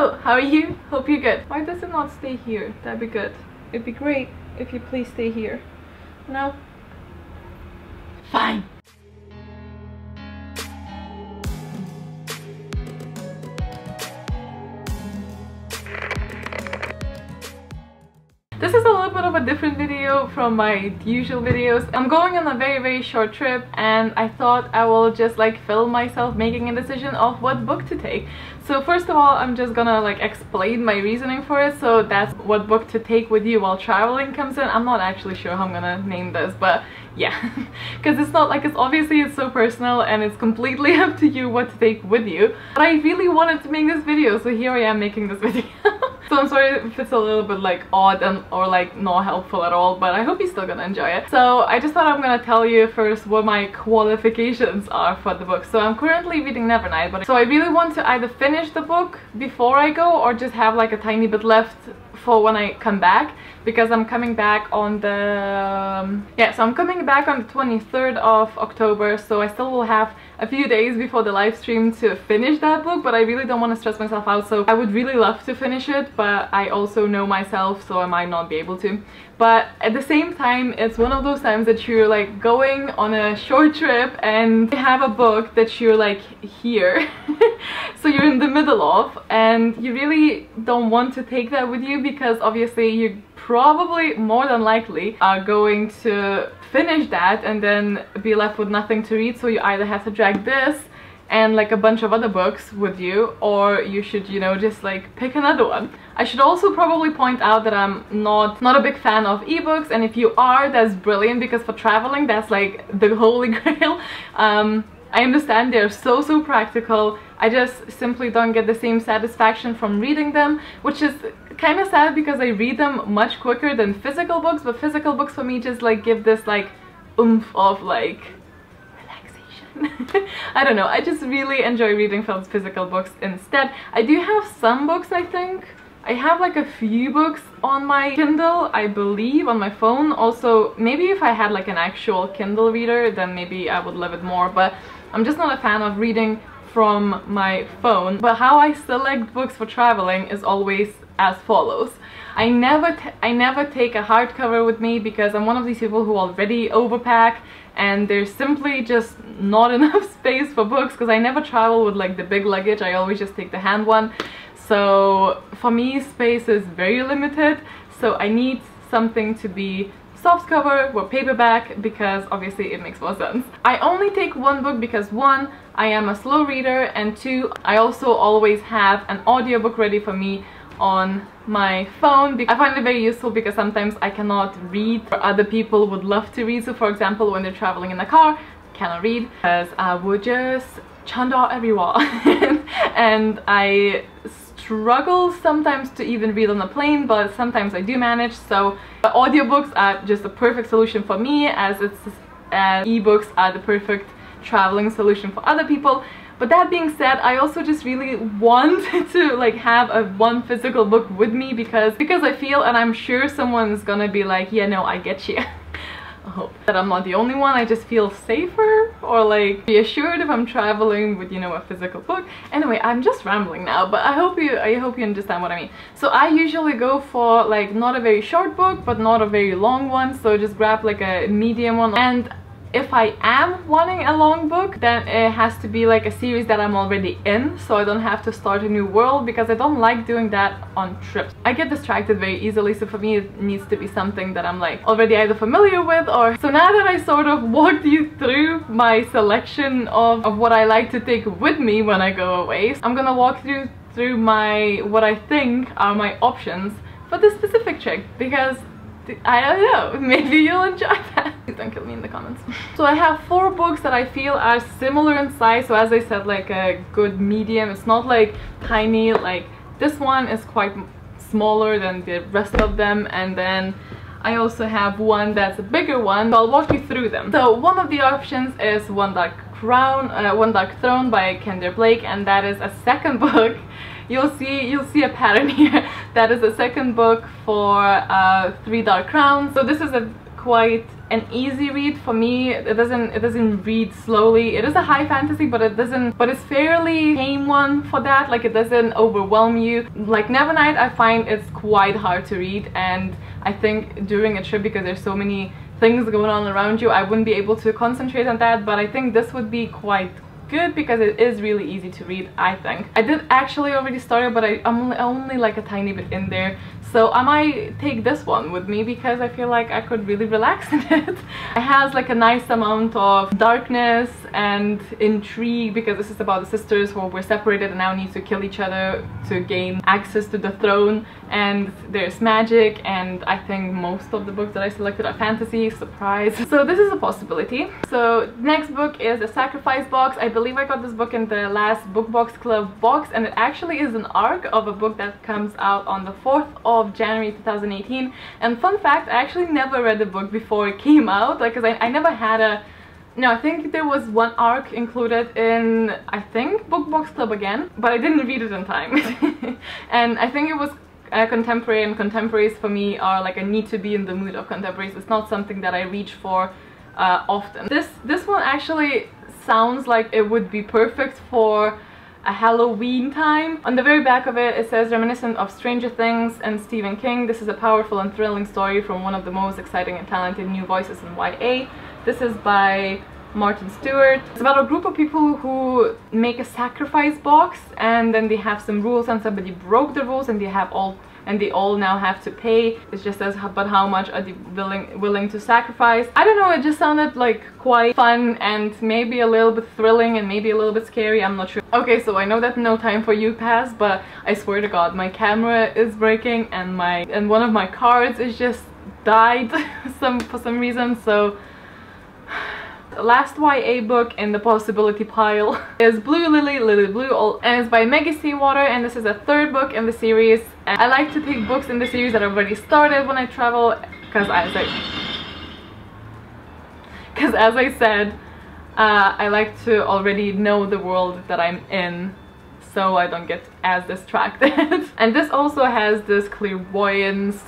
Hello, how are you? Hope you're good. Why does it not stay here? That'd be good. It'd be great if you please stay here. No? Fine. This is a little bit of a different video from my usual videos. I'm going on a very short trip and I thought I will just like film myself making a decision of what book to take. So first of all, I'm just gonna like explain my reasoning for it. So that's what book to take with you while traveling comes in. I'm not actually sure how I'm gonna name this, but yeah, because it's not like, it's so personal and it's completely up to you what to take with you. But I really wanted to make this video, so here I am making this video. So I'm sorry if it's a little bit like odd and or like not helpful at all, but I hope you're still gonna enjoy it. So I just thought I'm gonna tell you first what my qualifications are for the book. So I'm currently reading Nevernight, but so I really want to either finish the book before I go or just have like a tiny bit left for when I come back, because I'm coming back on the so I'm coming back on the 23rd of October, so I still will have a few days before the live stream to finish that book, but I really don't want to stress myself out. So I would really love to finish it, but I also know myself, so I might not be able to. But at the same time, it's one of those times that you're like going on a short trip and you have a book that you're like here so you're in the middle of, and you really don't want to take that with you, because obviously you probably more than likely are going to finish that and then be left with nothing to read. So you either have to drag this and like a bunch of other books with you, or you should, you know, just like pick another one. I should also probably point out that I'm not a big fan of ebooks, and if you are, that's brilliant, because for traveling that's like the holy grail. I understand they're so practical. I just simply don't get the same satisfaction from reading them, which is kind of sad because I read them much quicker than physical books, but physical books for me just like give this like oomph of like relaxation. I don't know, I just really enjoy reading physical books instead. I do have some books, I think. I have like a few books on my Kindle, I believe, on my phone. Also, maybe if I had like an actual Kindle reader, then maybe I would love it more, but I'm just not a fan of reading from my phone. But how I select books for traveling is always as follows. I never take a hardcover with me, because I'm one of these people who already overpack and there's simply just not enough space for books, because I never travel with like the big luggage. I always just take the hand one. So for me, space is very limited, so I need something to be softcover or paperback, because obviously it makes more sense. I only take one book because one, I am a slow reader, and two, I also always have an audiobook ready for me on my phone. I find it very useful because sometimes I cannot read, or other people would love to read. So for example, when they're traveling in the car, I cannot read because I would just chanda everywhere and I struggle sometimes to even read on a plane, but sometimes I do manage. So audiobooks are just a perfect solution for me, as ebooks are the perfect traveling solution for other people. But that being said, I also just really want to like have one physical book with me, because I feel, and I'm sure someone's gonna be like, yeah, no, I get you. I hope that I'm not the only one. I just feel safer or like reassured if I'm traveling with, you know, a physical book. Anyway, I'm just rambling now, but I hope you understand what I mean. So I usually go for like not a very short book, but not a very long one. So just grab like a medium one. And if I am wanting a long book, then it has to be like a series that I'm already in, so I don't have to start a new world, because I don't like doing that on trips. I get distracted very easily, so for me it needs to be something that I'm like already either familiar with or... So now that I sort of walked you through my selection of what I like to take with me when I go away, I'm gonna walk through what I think are my options for this specific trip, because I don't know, maybe you'll enjoy that. Please don't kill me in the comments. So I have 4 books that I feel are similar in size. So as I said, like a good medium. It's not like tiny, like this one is quite smaller than the rest of them. And then I also have one that's a bigger one. So I'll walk you through them. So one of the options is One Dark Throne by Kendra Blake, and that is a second book. You'll see a pattern here. That is a second book for 3 Dark Crowns. So this is a quite an easy read for me. It doesn't read slowly. It is a high fantasy, but it's fairly tame one for that. Like, it doesn't overwhelm you. Like Nevernight, I find it's quite hard to read, and I think during a trip, because there's so many things going on around you, I wouldn't be able to concentrate on that. But I think this would be quite good because it is really easy to read, I think. I did actually already start it, but I'm only like a tiny bit in there, so I might take this one with me because I feel like I could really relax in it. It has like a nice amount of darkness and intrigue because this is about the sisters who were separated and now need to kill each other to gain access to the throne, and there's magic, and I think most of the books that I selected are fantasy. Surprise. So this is a possibility. So next book is a sacrifice box. I believe I got this book in the last Book Box Club box, and it actually is an arc of a book that comes out on the 4th of January 2018. And fun fact, I actually never read the book before it came out, like, because I never had a... No, I think there was one arc included in, I think, Book Box Club again, but I didn't read it in time. And I think it was contemporary, and contemporaries for me are like, I need to be in the mood of contemporaries. It's not something that I reach for often. This one actually sounds like it would be perfect for a Halloween time. On the very back of it, it says, reminiscent of Stranger Things and Stephen King, this is a powerful and thrilling story from one of the most exciting and talented new voices in YA. This is by Martin Stewart. It's about a group of people who make a sacrifice box, and then they have some rules, and somebody broke the rules, and they all now have to pay. It just says, but how much are they willing to sacrifice? I don't know, it just sounded like quite fun and maybe a little bit thrilling and maybe a little bit scary, I'm not sure. Okay, so I know that no time for you passed, but I swear to God, my camera is breaking and one of my cards is just died for some reason, so... The last YA book in the possibility pile is Blue Lily, Lily Blue, and it's by Maggie Seawater, and this is a third book in the series. And I like to pick books in the series that I've already started when I travel, because as I said, I like to already know the world that I'm in, so I don't get as distracted. And this also has this clairvoyance,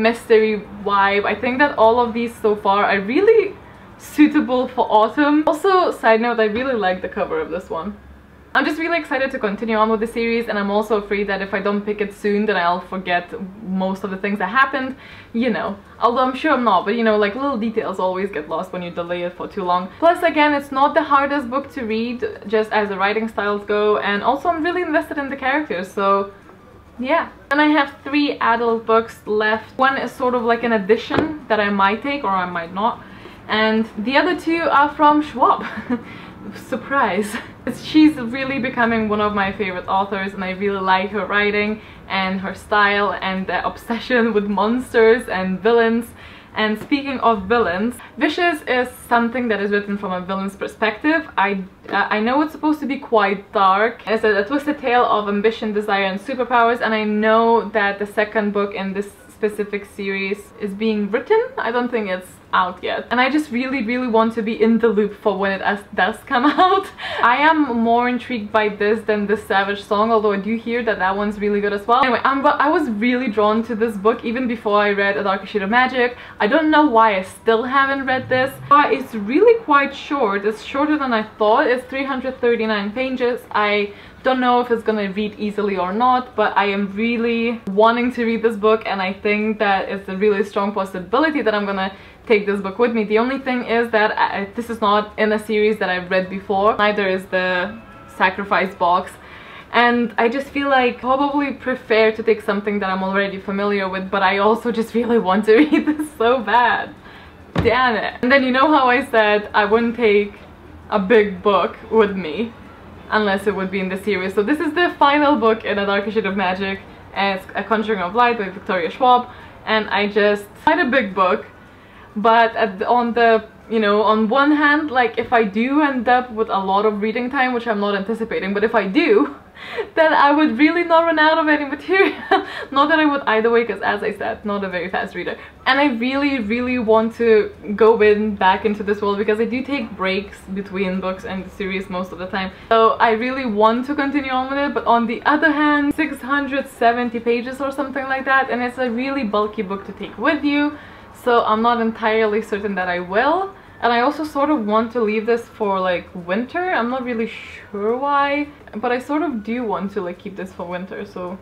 mystery vibe. I think that all of these so far are really suitable for autumn. Also, side note, I really like the cover of this one. I'm just really excited to continue on with the series, and I'm also afraid that if I don't pick it soon, then I'll forget most of the things that happened, you know. Although I'm sure I'm not, but you know, like, little details always get lost when you delay it for too long. Plus, again, it's not the hardest book to read, just as the writing styles go, and also I'm really invested in the characters, so yeah. And I have 3 adult books left. One is sort of like an addition that I might take or I might not, and the other 2 are from Schwab. Surprise. She's really becoming one of my favorite authors, and I really like her writing and her style and the obsession with monsters and villains. And speaking of villains, Vicious is something that is written from a villain's perspective. I know it's supposed to be quite dark. It's a twisted tale of ambition, desire, and superpowers, and I know that the second book in this specific series is being written. I don't think it's out yet, and I just really want to be in the loop for when it does come out. I am more intrigued by this than the Savage Song, although I do hear that that one's really good as well. Anyway, I was really drawn to this book even before I read A Darker Shade of Magic. I don't know why I still haven't read this, but it's really quite short. It's shorter than I thought. It's 339 pages. I don't know if it's gonna read easily or not, but I am really wanting to read this book, and I think that it's a really strong possibility that I'm gonna take this book with me. The only thing is that this is not in a series that I've read before. Neither is the Sacrifice box, and I just feel like probably prefer to take something that I'm already familiar with, but I also just really want to read this so bad. Damn it. And then you know how I said I wouldn't take a big book with me unless it would be in the series. So this is the final book in A Darker Shade of Magic, and it's A Conjuring of Light by Victoria Schwab, and I just quite a big book. But on one hand, like, if I do end up with a lot of reading time, which I'm not anticipating, but if I do, then I would really not run out of any material. Not that I would either way, because as I said, not a very fast reader. And I really want to go back into this world, because I do take breaks between books and the series most of the time. So I really want to continue on with it, but on the other hand, 670 pages or something like that, and it's a really bulky book to take with you. so I'm not entirely certain that I will. And I also sort of want to leave this for like winter. I'm not really sure why, but I sort of do want to like keep this for winter, so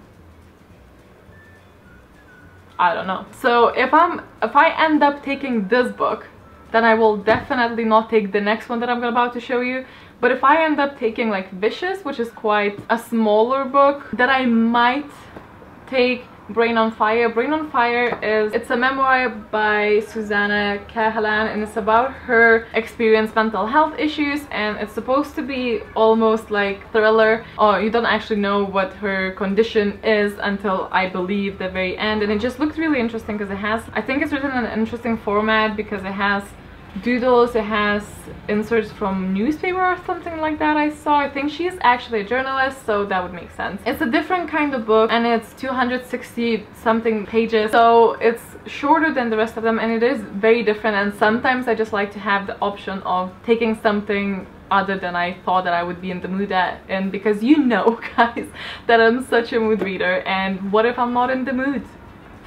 I don't know. So if I end up taking this book, then I will definitely not take the next one that I'm about to show you. But if I end up taking like Vicious, which is quite a smaller book, then I might take Brain on Fire. Brain on Fire it's a memoir by Susanna Cahalan, and it's about her experienced mental health issues, and it's supposed to be almost like thriller, or you don't actually know what her condition is until I believe the very end. And it just looked really interesting because it has, I think it's written in an interesting format because it has doodles, it has inserts from newspaper or something like that I saw. I think she's actually a journalist, so that would make sense. It's a different kind of book, and it's 260 something pages, so it's shorter than the rest of them, and it is very different. And sometimes I just like to have the option of taking something other than I thought that I would be in the mood at, and because you know guys that I'm such a mood reader, and what if I'm not in the mood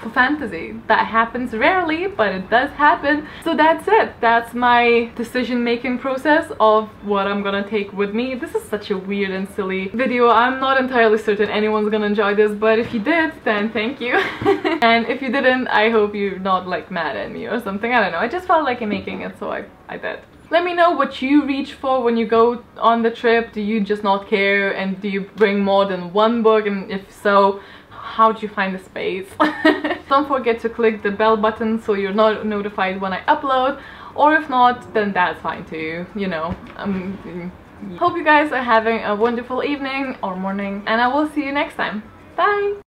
for fantasy? That happens rarely, but it does happen. So that's it. That's my decision-making process of what I'm gonna take with me. This is such a weird and silly video. I'm not entirely certain anyone's gonna enjoy this, but if you did, then thank you. And if you didn't, I hope you're not like mad at me or something. I don't know. I just felt like making it, so I did. Let me know what you reach for when you go on the trip. Do you just not care, and do you bring more than one book, and if so, how do you find the space? Don't forget to click the bell button so you're not notified when I upload, or if not, then that's fine too, you know. Hope you guys are having a wonderful evening or morning, and I will see you next time. Bye!